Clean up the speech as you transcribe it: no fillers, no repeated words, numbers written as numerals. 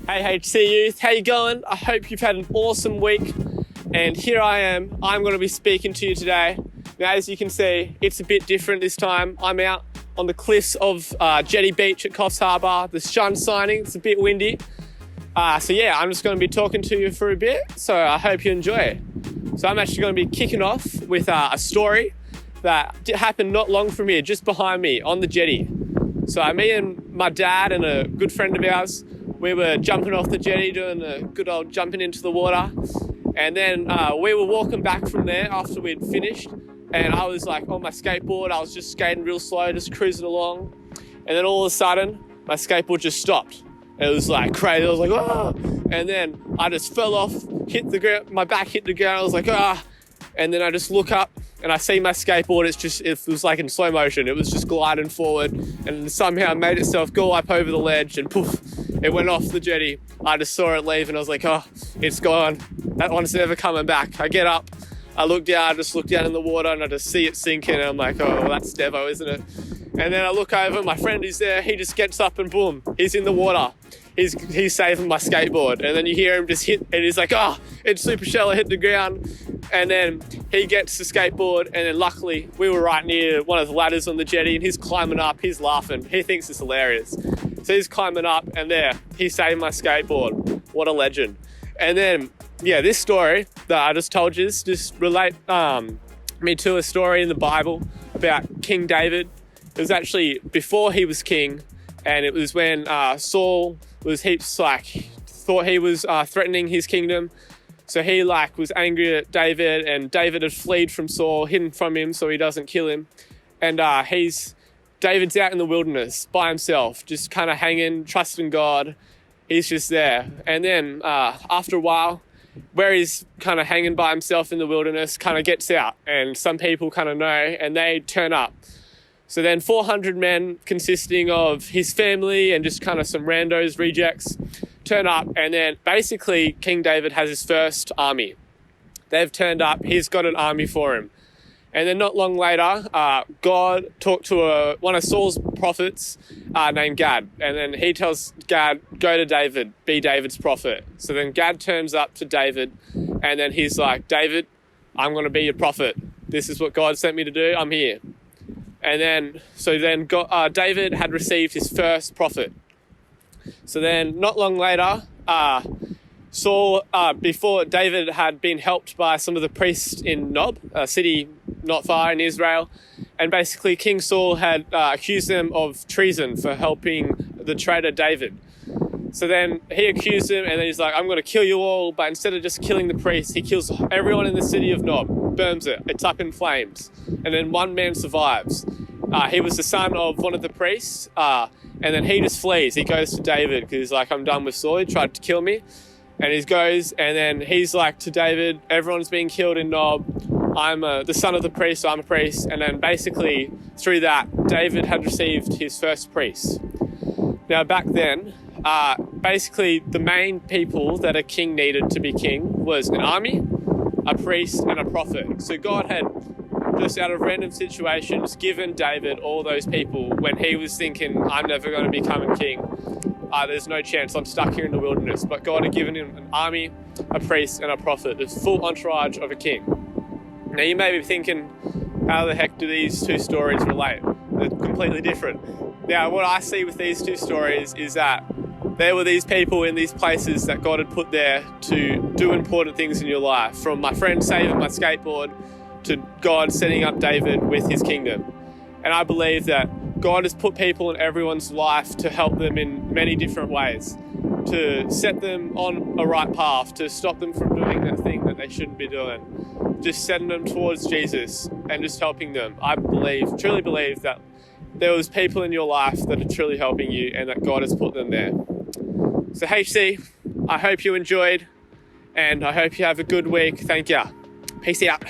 Hey HC Youth, how you going? I hope you've had an awesome week. And here I am, I'm going to be speaking to you today. Now, as you can see, it's a bit different this time. I'm out on the cliffs of Jetty Beach at Coffs Harbour. The sun's shining, it's a bit windy. I'm just going to be talking to you for a bit, so I hope you enjoy it. So I'm actually going to be kicking off with a story that happened not long from here, just behind me on the jetty. So me and my dad and a good friend of ours, we were jumping off the jetty, doing a good old jumping into the water. And then we were walking back from there after we'd finished. And I was like on my skateboard, I was just skating real slow, just cruising along. And then all of a sudden, my skateboard just stopped. It was like crazy, I was like, ah! And then I just fell off, hit the ground, my back hit the ground, I was like, ah! And then I just look up and I see my skateboard, it was like in slow motion. It was just gliding forward and somehow made itself go up over the ledge and poof, it went off the jetty. I just saw it leave and I was like, oh, it's gone. That one's never coming back. I get up, I look down, I just look down in the water and I just see it sinking and I'm like, oh, well, that's Devo, isn't it? And then I look over, my friend is there, he just gets up and boom, he's in the water. He's saving my skateboard. And then you hear him just hit, and he's like, oh, it's super shallow, hit the ground. And then he gets the skateboard, and then luckily we were right near one of the ladders on the jetty, and he's climbing up, he's laughing, he thinks it's hilarious. So he's climbing up, and there, he saved my skateboard. What a legend. And then, yeah, this story that I just told you just relate me to a story in the Bible about King David. It was actually before he was king, and it was when Saul was thought he was threatening his kingdom. So he was angry at David, and David had fled from Saul, hidden from him so he doesn't kill him. And David's out in the wilderness by himself, just kind of hanging, trusting God. He's just there. And then after a while, where he's kind of hanging by himself in the wilderness, kind of gets out, and some people kind of know, and they turn up. So then 400 men consisting of his family and just kind of some randos, rejects, turn up, and then basically King David has his first army. They've turned up, he's got an army for him. And then not long later, God talked to one of Saul's prophets named Gad. And then he tells Gad, go to David, be David's prophet. So then Gad turns up to David, and then he's like, David, I'm going to be your prophet. This is what God sent me to do, I'm here. And then, David had received his first prophet. So then, not long later, before David had been helped by some of the priests in Nob, a city not far in Israel, and basically King Saul had accused them of treason for helping the traitor David. So then he accused him, and then he's like, I'm going to kill you all, but instead of just killing the priests, he kills everyone in the city of Nob, burns it, it's up in flames, and then one man survives. He was the son of one of the priests, and then he just flees. He goes to David because he's like, I'm done with Saul, he tried to kill me. And he goes, and then he's like to David, everyone's being killed in Nob. I'm the son of the priest, so I'm a priest. And then basically through that, David had received his first priest. Now back then, basically the main people that a king needed to be king was an army, a priest, and a prophet. So God had, just out of random situations, given David all those people when he was thinking, I'm never going to become king. There's no chance, I'm stuck here in the wilderness. But God had given him an army, a priest, and a prophet, the full entourage of a king. Now you may be thinking, how the heck do these two stories relate? They're completely different. Now what I see with these two stories is that there were these people in these places that God had put there to do important things in your life. From my friend saving my skateboard to God setting up David with his kingdom. And I believe that God has put people in everyone's life to help them in many different ways, to set them on a right path, to stop them from doing that thing that they shouldn't be doing, just setting them towards Jesus and just helping them. I truly believe that there was people in your life that are truly helping you and that God has put them there. So HC, I hope you enjoyed and I hope you have a good week. Thank you. Peace out.